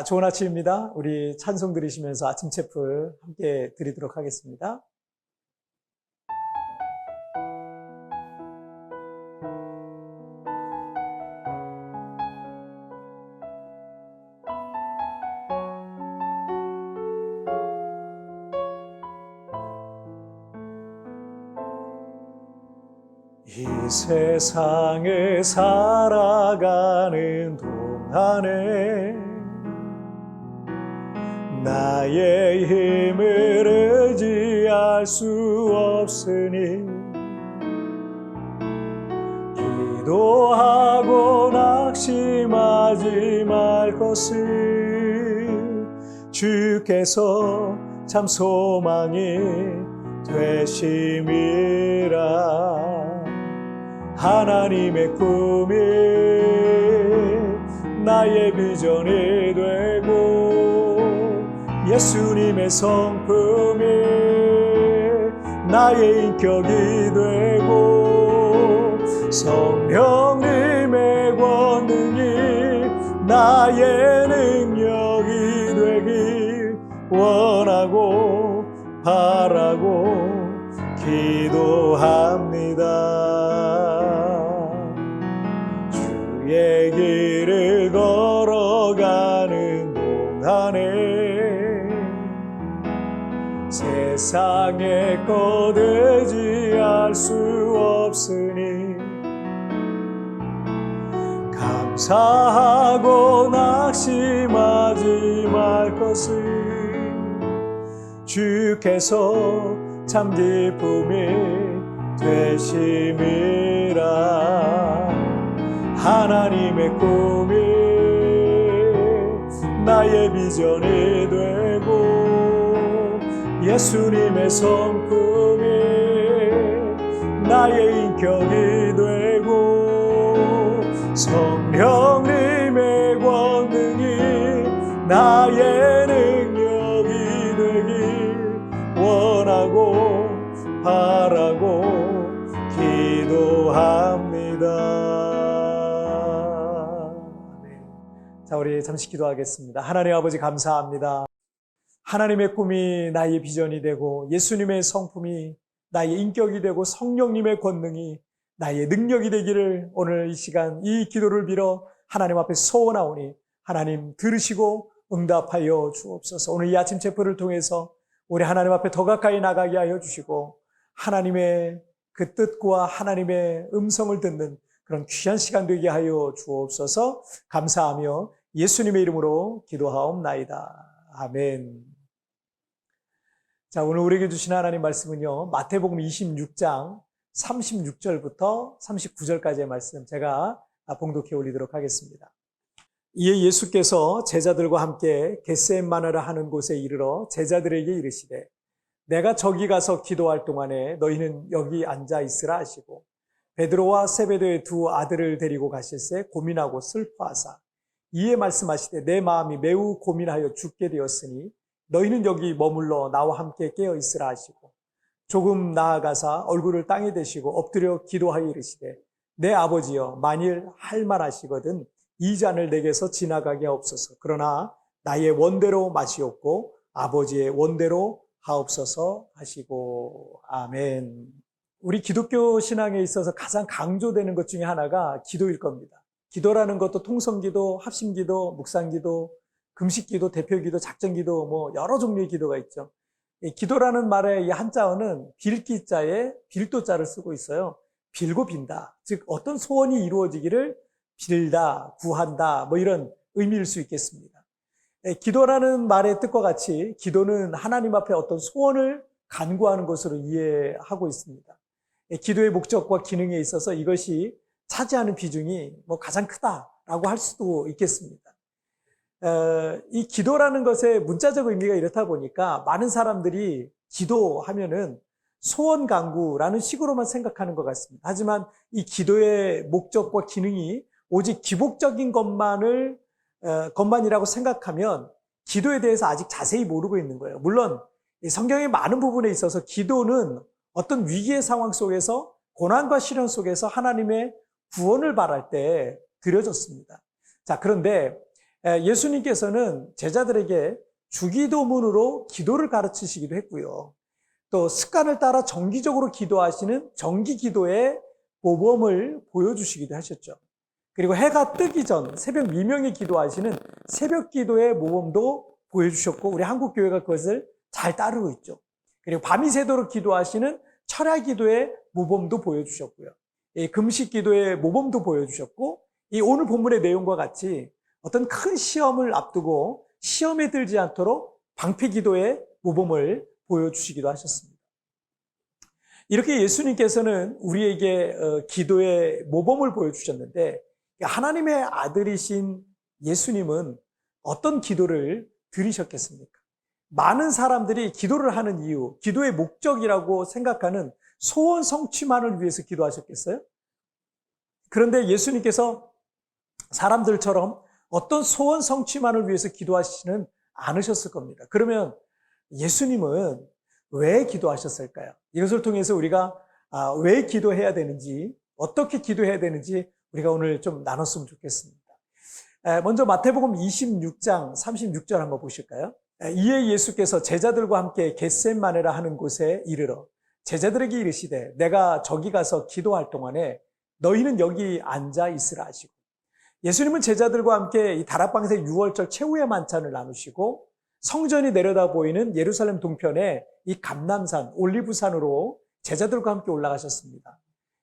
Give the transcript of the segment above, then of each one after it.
좋은 아침입니다. 우리 찬송 들으시면서 아침 채플 함께 드리도록 하겠습니다. 이 세상을 살아가는 동안에 나의 힘을 의지할 수 없으니 기도하고 낙심하지 말 것을 주께서 참 소망이 되심이라. 하나님의 꿈이 나의 비전이 되고 예수님의 성품이 나의 인격이 되고 성령님의 권능이 나의 능력이 되길 원하고 바라고 기도합니다. 주의 길을 걸어가는 동안에 세상의 것 의지할 수 없으니 감사하고 낙심하지 말 것을 주께서 참 기쁨이 되심이라. 하나님의 꿈이 나의 비전이 되고 예수님의 성품이 나의 인격이 되고 성령님의 권능이 나의 능력이 되길 원하고 바라고 기도합니다. 자, 우리 잠시 기도하겠습니다. 하나님 아버지 감사합니다. 하나님의 꿈이 나의 비전이 되고 예수님의 성품이 나의 인격이 되고 성령님의 권능이 나의 능력이 되기를 오늘 이 시간 이 기도를 빌어 하나님 앞에 소원하오니 하나님 들으시고 응답하여 주옵소서. 오늘 이 아침 체포를 통해서 우리 하나님 앞에 더 가까이 나가게 하여 주시고 하나님의 그 뜻과 하나님의 음성을 듣는 그런 귀한 시간 되게 하여 주옵소서. 감사하며 예수님의 이름으로 기도하옵나이다. 아멘. 자, 오늘 우리에게 주신 하나님 말씀은요, 마태복음 26장 36절부터 39절까지의 말씀 제가 봉독해 올리도록 하겠습니다. 이에 예수께서 제자들과 함께 겟세마네라 하는 곳에 이르러 제자들에게 이르시되 내가 저기 가서 기도할 동안에 너희는 여기 앉아 있으라 하시고 베드로와 세베대의 두 아들을 데리고 가실새 고민하고 슬퍼하사 이에 말씀하시되 내 마음이 매우 고민하여 죽게 되었으니 너희는 여기 머물러 나와 함께 깨어 있으라 하시고 조금 나아가사 얼굴을 땅에 대시고 엎드려 기도하여 이르시되 내 아버지여 만일 할 만하시거든 이 잔을 내게서 지나가게 하옵소서. 그러나 나의 원대로 마시옵고 아버지의 원대로 하옵소서 하시고. 아멘. 우리 기독교 신앙에 있어서 가장 강조되는 것 중에 하나가 기도일 겁니다. 기도라는 것도 통성기도, 합심기도, 묵상기도, 금식기도, 대표기도, 작전기도 뭐 여러 종류의 기도가 있죠. 기도라는 말의 이 한자어는 빌기자에 빌도자를 쓰고 있어요. 빌고 빈다. 즉 어떤 소원이 이루어지기를 빌다, 구한다 뭐 이런 의미일 수 있겠습니다. 기도라는 말의 뜻과 같이 기도는 하나님 앞에 어떤 소원을 간구하는 것으로 이해하고 있습니다. 기도의 목적과 기능에 있어서 이것이 차지하는 비중이 뭐 가장 크다라고 할 수도 있겠습니다. 이 기도라는 것의 문자적 의미가 이렇다 보니까 많은 사람들이 기도하면은 소원 간구라는 식으로만 생각하는 것 같습니다. 하지만 이 기도의 목적과 기능이 오직 기복적인 것만이라고 생각하면 기도에 대해서 아직 자세히 모르고 있는 거예요. 물론 성경의 많은 부분에 있어서 기도는 어떤 위기의 상황 속에서 고난과 시련 속에서 하나님의 구원을 바랄 때 드려졌습니다. 자, 그런데 예수님께서는 제자들에게 주기도문으로 기도를 가르치시기도 했고요. 또 습관을 따라 정기적으로 기도하시는 정기기도의 모범을 보여주시기도 하셨죠. 그리고 해가 뜨기 전 새벽 미명에 기도하시는 새벽기도의 모범도 보여주셨고 우리 한국교회가 그것을 잘 따르고 있죠. 그리고 밤이 새도록 기도하시는 철야기도의 모범도 보여주셨고요. 금식기도의 모범도 보여주셨고 이 오늘 본문의 내용과 같이 어떤 큰 시험을 앞두고 시험에 들지 않도록 방패기도의 모범을 보여주시기도 하셨습니다. 이렇게 예수님께서는 우리에게 기도의 모범을 보여주셨는데 하나님의 아들이신 예수님은 어떤 기도를 드리셨겠습니까? 많은 사람들이 기도를 하는 이유, 기도의 목적이라고 생각하는 소원 성취만을 위해서 기도하셨겠어요? 그런데 예수님께서 사람들처럼 어떤 소원 성취만을 위해서 기도하시지는 않으셨을 겁니다. 그러면 예수님은 왜 기도하셨을까요? 이것을 통해서 우리가 왜 기도해야 되는지, 어떻게 기도해야 되는지 우리가 오늘 좀 나눴으면 좋겠습니다. 먼저 마태복음 26장 36절 한번 보실까요? 이에 예수께서 제자들과 함께 겟셋마네라 하는 곳에 이르러 제자들에게 이르시되 내가 저기 가서 기도할 동안에 너희는 여기 앉아 있으라 하시고 예수님은 제자들과 함께 이 다락방에서 6월절 최후의 만찬을 나누시고 성전이 내려다 보이는 예루살렘 동편에 이 감람산, 올리브산으로 제자들과 함께 올라가셨습니다.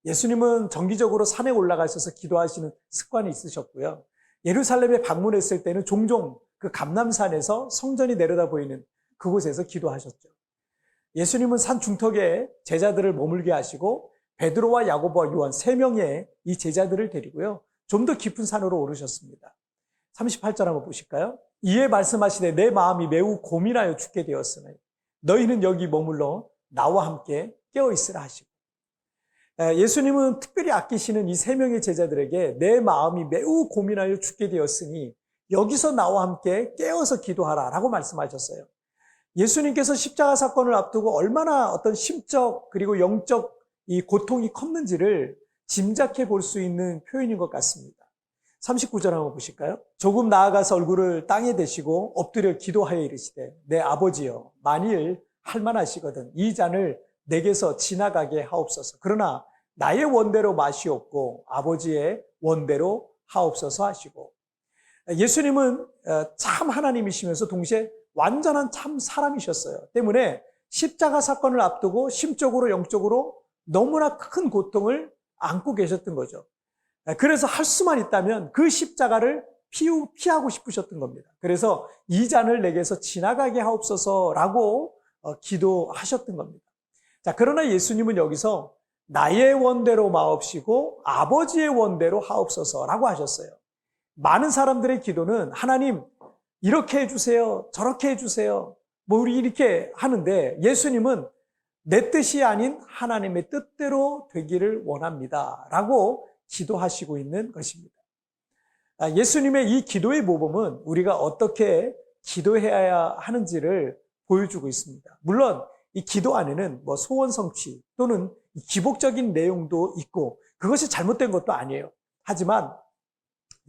예수님은 정기적으로 산에 올라가셔서 기도하시는 습관이 있으셨고요. 예루살렘에 방문했을 때는 종종 그 감람산에서 성전이 내려다 보이는 그곳에서 기도하셨죠. 예수님은 산 중턱에 제자들을 머물게 하시고 베드로와 야고보와 요한 3명의 이 제자들을 데리고요. 좀 더 깊은 산으로 오르셨습니다. 38절 한번 보실까요? 이에 말씀하시되 내 마음이 매우 고민하여 죽게 되었으니 너희는 여기 머물러 나와 함께 깨어있으라 하시고 예수님은 특별히 아끼시는 이 3명의 제자들에게 내 마음이 매우 고민하여 죽게 되었으니 여기서 나와 함께 깨어서 기도하라 라고 말씀하셨어요. 예수님께서 십자가 사건을 앞두고 얼마나 어떤 심적 그리고 영적 이 고통이 컸는지를 짐작해 볼 수 있는 표현인 것 같습니다. 39절 한번 보실까요? 조금 나아가서 얼굴을 땅에 대시고 엎드려 기도하여 이르시되 내 아버지여 만일 할만하시거든 이 잔을 내게서 지나가게 하옵소서. 그러나 나의 원대로 마시옵고 아버지의 원대로 하옵소서 하시고 예수님은 참 하나님이시면서 동시에 완전한 참 사람이셨어요. 때문에 십자가 사건을 앞두고 심적으로 영적으로 너무나 큰 고통을 안고 계셨던 거죠. 그래서 할 수만 있다면 그 십자가를 피하고 싶으셨던 겁니다. 그래서 이 잔을 내게서 지나가게 하옵소서라고 기도하셨던 겁니다. 자, 그러나 예수님은 여기서 나의 원대로 마옵시고 아버지의 원대로 하옵소서라고 하셨어요. 많은 사람들의 기도는 하나님 이렇게 해주세요, 저렇게 해주세요, 뭐 우리 이렇게 하는데 예수님은 내 뜻이 아닌 하나님의 뜻대로 되기를 원합니다 라고 기도하시고 있는 것입니다. 예수님의 이 기도의 모범은 우리가 어떻게 기도해야 하는지를 보여주고 있습니다. 물론 이 기도 안에는 뭐 소원 성취 또는 기복적인 내용도 있고 그것이 잘못된 것도 아니에요. 하지만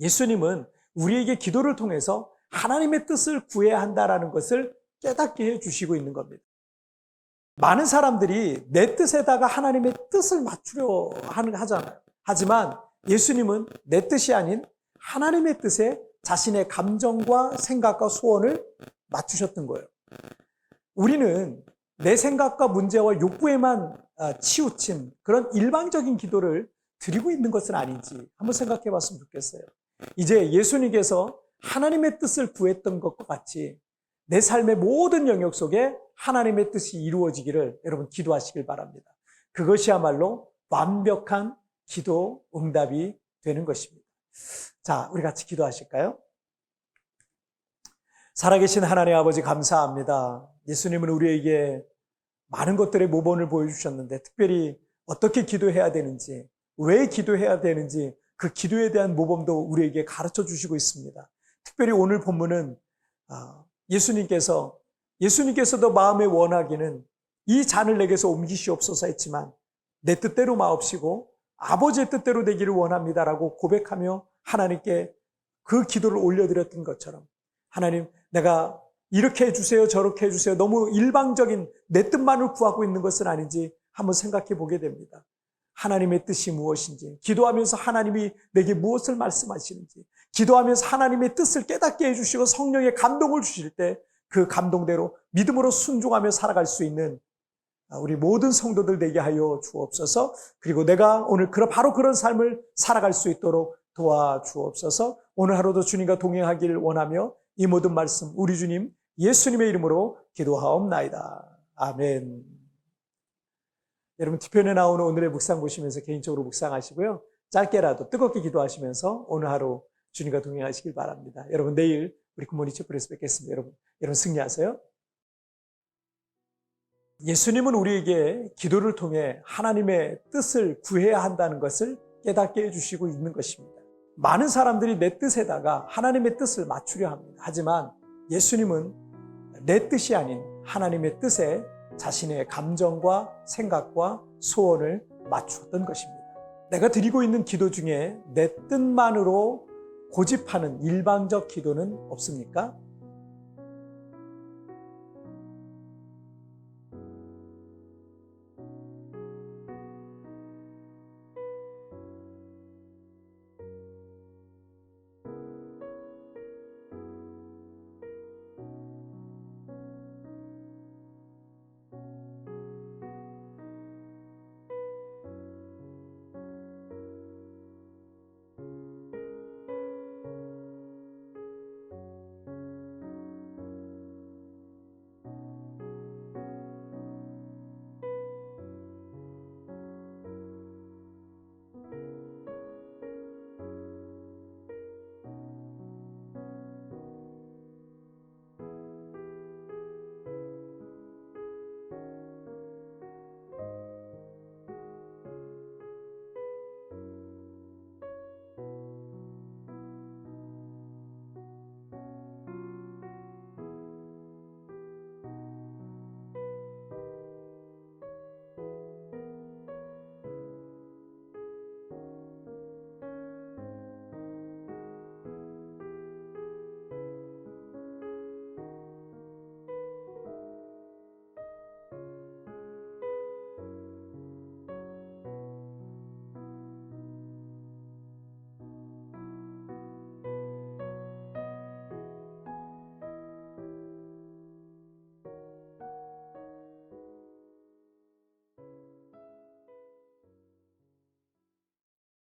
예수님은 우리에게 기도를 통해서 하나님의 뜻을 구해야 한다는 것을 깨닫게 해주시고 있는 겁니다. 많은 사람들이 내 뜻에다가 하나님의 뜻을 맞추려 하잖아요. 하지만 예수님은 내 뜻이 아닌 하나님의 뜻에 자신의 감정과 생각과 소원을 맞추셨던 거예요. 우리는 내 생각과 문제와 욕구에만 치우친 그런 일방적인 기도를 드리고 있는 것은 아닌지 한번 생각해 봤으면 좋겠어요. 이제 예수님께서 하나님의 뜻을 구했던 것과 같이 내 삶의 모든 영역 속에 하나님의 뜻이 이루어지기를 여러분 기도하시길 바랍니다. 그것이야말로 완벽한 기도 응답이 되는 것입니다. 자, 우리 같이 기도하실까요? 살아계신 하나님 아버지 감사합니다. 예수님은 우리에게 많은 것들의 모범을 보여주셨는데 특별히 어떻게 기도해야 되는지, 왜 기도해야 되는지 그 기도에 대한 모범도 우리에게 가르쳐 주시고 있습니다. 특별히 오늘 본문은 예수님께서도 마음에 원하기는 이 잔을 내게서 옮기시옵소서 했지만 내 뜻대로 마옵시고 아버지의 뜻대로 되기를 원합니다라고 고백하며 하나님께 그 기도를 올려드렸던 것처럼 하나님, 내가 이렇게 해주세요, 저렇게 해주세요. 너무 일방적인 내 뜻만을 구하고 있는 것은 아닌지 한번 생각해 보게 됩니다. 하나님의 뜻이 무엇인지, 기도하면서 하나님이 내게 무엇을 말씀하시는지, 기도하면서 하나님의 뜻을 깨닫게 해주시고 성령의 감동을 주실 때 그 감동대로 믿음으로 순종하며 살아갈 수 있는 우리 모든 성도들 되게 하여 주옵소서. 그리고 내가 오늘 바로 그런 삶을 살아갈 수 있도록 도와주옵소서. 오늘 하루도 주님과 동행하길 원하며 이 모든 말씀 우리 주님 예수님의 이름으로 기도하옵나이다. 아멘. 여러분, 뒤편에 나오는 오늘의 묵상 보시면서 개인적으로 묵상하시고요. 짧게라도 뜨겁게 기도하시면서 오늘 하루 주님과 동행하시길 바랍니다. 여러분, 내일 우리 굿모닝 채플에서 뵙겠습니다. 여러분 승리하세요. 예수님은 우리에게 기도를 통해 하나님의 뜻을 구해야 한다는 것을 깨닫게 해주시고 있는 것입니다. 많은 사람들이 내 뜻에다가 하나님의 뜻을 맞추려 합니다. 하지만 예수님은 내 뜻이 아닌 하나님의 뜻에 자신의 감정과 생각과 소원을 맞추었던 것입니다. 내가 드리고 있는 기도 중에 내 뜻만으로 고집하는 일방적 기도는 없습니까?